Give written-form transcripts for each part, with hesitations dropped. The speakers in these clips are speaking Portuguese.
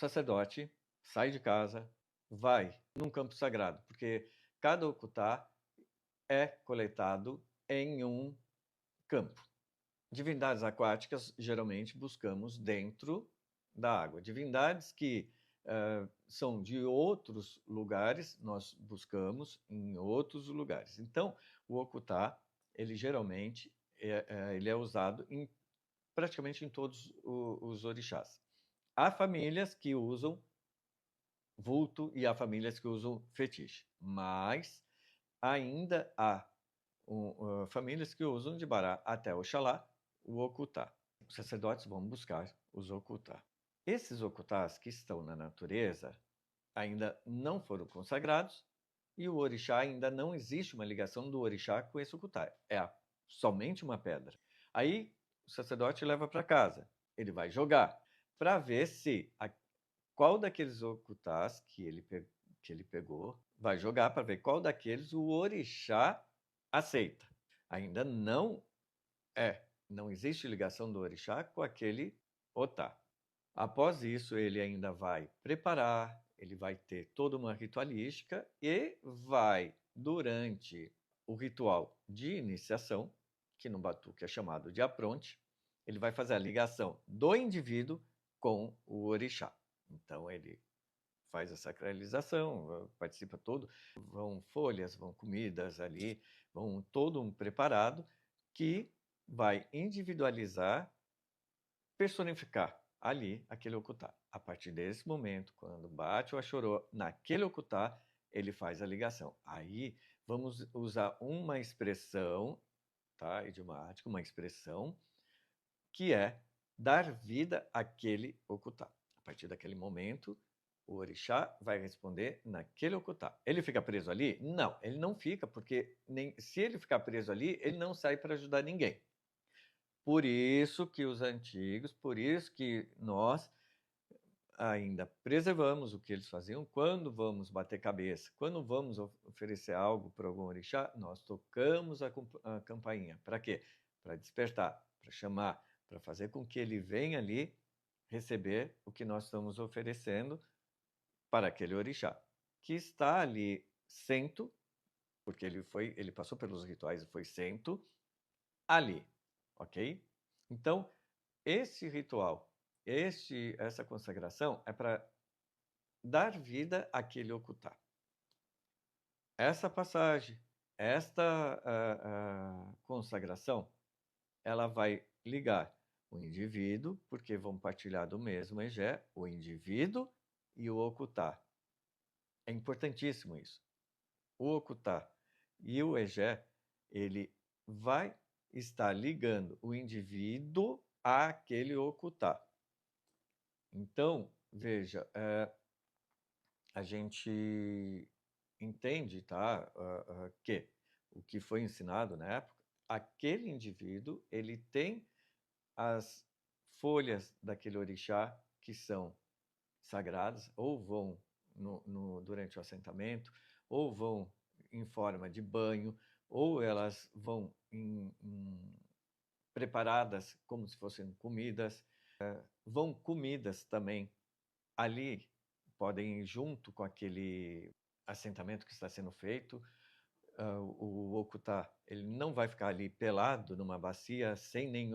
sacerdote sai de casa, vai num campo sagrado, porque cada okutá é coletado em um campo. Divindades aquáticas, geralmente, buscamos dentro da água. Divindades que são de outros lugares, nós buscamos em outros lugares. Então, o okutá, ele geralmente ele é usado praticamente em todos os orixás. Há famílias que usam vulto e há famílias que usam fetiche, mas ainda há famílias que usam de Bará até Oxalá o okutá. Os sacerdotes vão buscar os okutá. Esses okutás que estão na natureza ainda não foram consagrados e o orixá ainda não existe uma ligação do orixá com esse okutá. É somente uma pedra. Aí o sacerdote leva para casa. Ele vai jogar para ver se qual daqueles okutás que ele pegou vai jogar para ver qual daqueles o orixá aceita. Ainda não existe ligação do orixá com aquele otá. Após isso, ele ainda vai preparar, ele vai ter toda uma ritualística e vai, durante o ritual de iniciação, que no batuque é chamado de apronte, ele vai fazer a ligação do indivíduo com o orixá. Então, ele faz a sacralização, participa todo, vão folhas, vão comidas ali, vão todo um preparado que vai individualizar, personificar ali aquele okutá. A partir desse momento, quando bate o axorô naquele okutá, ele faz a ligação. Aí vamos usar uma expressão, tá, idiomática, uma expressão que é dar vida àquele okutá. A partir daquele momento, o orixá vai responder naquele okutá. Ele fica preso ali? Não, ele não fica, porque se ele ficar preso ali, ele não sai para ajudar ninguém. Por isso que os antigos, por isso que nós ainda preservamos o que eles faziam quando vamos bater cabeça, quando vamos oferecer algo para algum orixá, nós tocamos a campainha. Para quê? Para despertar, para chamar, para fazer com que ele venha ali receber o que nós estamos oferecendo para aquele orixá, que está ali sento, porque ele passou pelos rituais e foi sento ali, ok? Então, esse ritual, essa consagração é para dar vida àquele okutá. Essa passagem, esta consagração, ela vai ligar o indivíduo, porque vão partilhar do mesmo egé, o indivíduo e o okutá. É importantíssimo isso. O okutá e o egé, ele vai estar ligando o indivíduo àquele okutá. Então, veja, a gente entende, tá, que o que foi ensinado na época, aquele indivíduo, ele tem as folhas daquele orixá que são sagradas, ou vão durante o assentamento, ou vão em forma de banho, ou elas vão preparadas como se fossem comidas, vão comidas também ali, podem ir junto com aquele assentamento que está sendo feito. O okutá, ele não vai ficar ali pelado numa bacia sem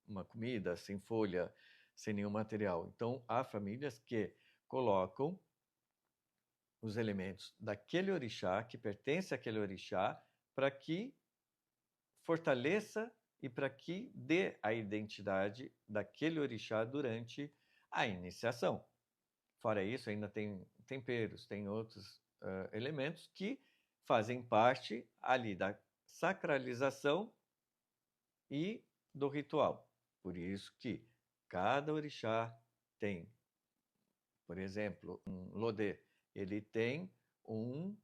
uma comida, sem folha, sem nenhum material. Então, há famílias que colocam os elementos daquele orixá, que pertence àquele orixá, para que fortaleça e para que dê a identidade daquele orixá durante a iniciação. Fora isso, ainda tem temperos, tem outros elementos que fazem parte ali da sacralização e do ritual. Por isso que cada orixá tem, por exemplo, um lodê, ele tem um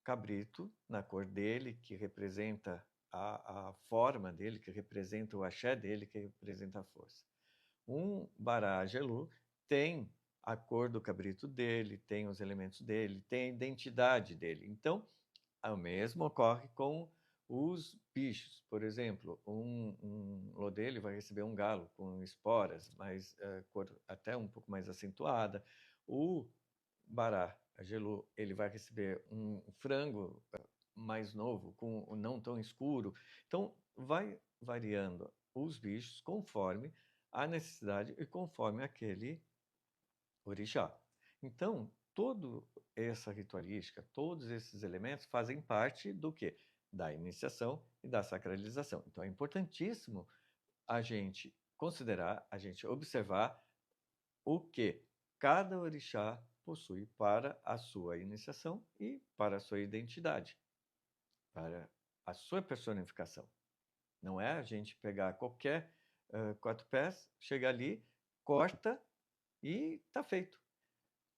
cabrito na cor dele, que representa a forma dele, que representa o axé dele, que representa a força. Um bará gelu tem a cor do cabrito dele, tem os elementos dele, tem a identidade dele. Então, o mesmo ocorre com Os bichos, por exemplo, um lodê ele vai receber um galo com esporas, mas cor até um pouco mais acentuada. O bará, a gelu, ele vai receber um frango mais novo, com não tão escuro. Então, vai variando os bichos conforme a necessidade e conforme aquele orixá. Então, toda essa ritualística, todos esses elementos fazem parte do quê? Da iniciação e da sacralização. Então, é importantíssimo a gente considerar, a gente observar o que cada orixá possui para a sua iniciação e para a sua identidade, para a sua personificação. Não é a gente pegar qualquer quatro pés, chegar ali, corta e está feito.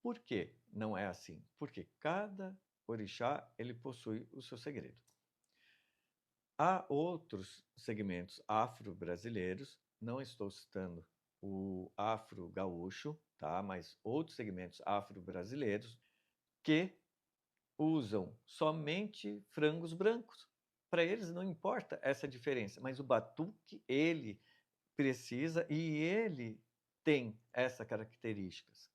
Por que não é assim? Porque cada orixá ele possui o seu segredo. Há outros segmentos afro-brasileiros, não estou citando o afro-gaúcho, tá? Mas outros segmentos afro-brasileiros que usam somente frangos brancos. Para eles não importa essa diferença, mas o batuque ele precisa e ele tem essas características.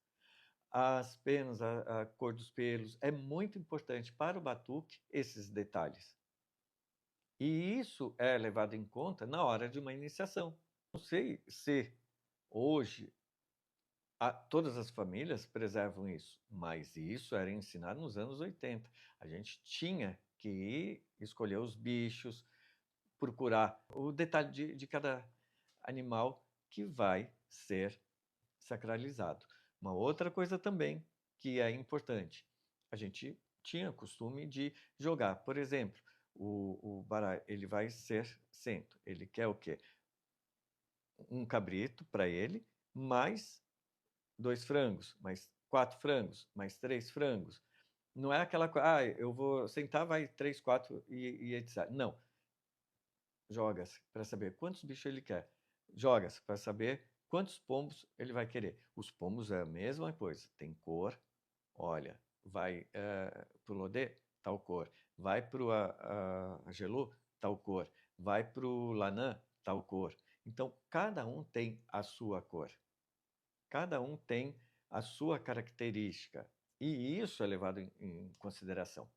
As penas, a cor dos pelos, é muito importante para o batuque esses detalhes. E isso é levado em conta na hora de uma iniciação. Não sei se hoje todas as famílias preservam isso, mas isso era ensinado nos anos 80. A gente tinha que escolher os bichos, procurar o detalhe de cada animal que vai ser sacralizado. Uma outra coisa também que é importante, a gente tinha costume de jogar, por exemplo, o baralho, ele vai ser cento, ele quer o quê? Um cabrito para ele, mais 2 frangos, mais 4 frangos, mais 3 frangos. Não é aquela coisa, eu vou sentar, vai 3, 4 e etc. Não. Joga-se para saber quantos bichos ele quer. Joga-se para saber quantos pombos ele vai querer. Os pombos é a mesma coisa, tem cor. Olha, vai para o lodê, tal cor. Vai para o agelu, tal cor. Vai para o lanã, tal cor. Então, cada um tem a sua cor. Cada um tem a sua característica. E isso é levado em consideração.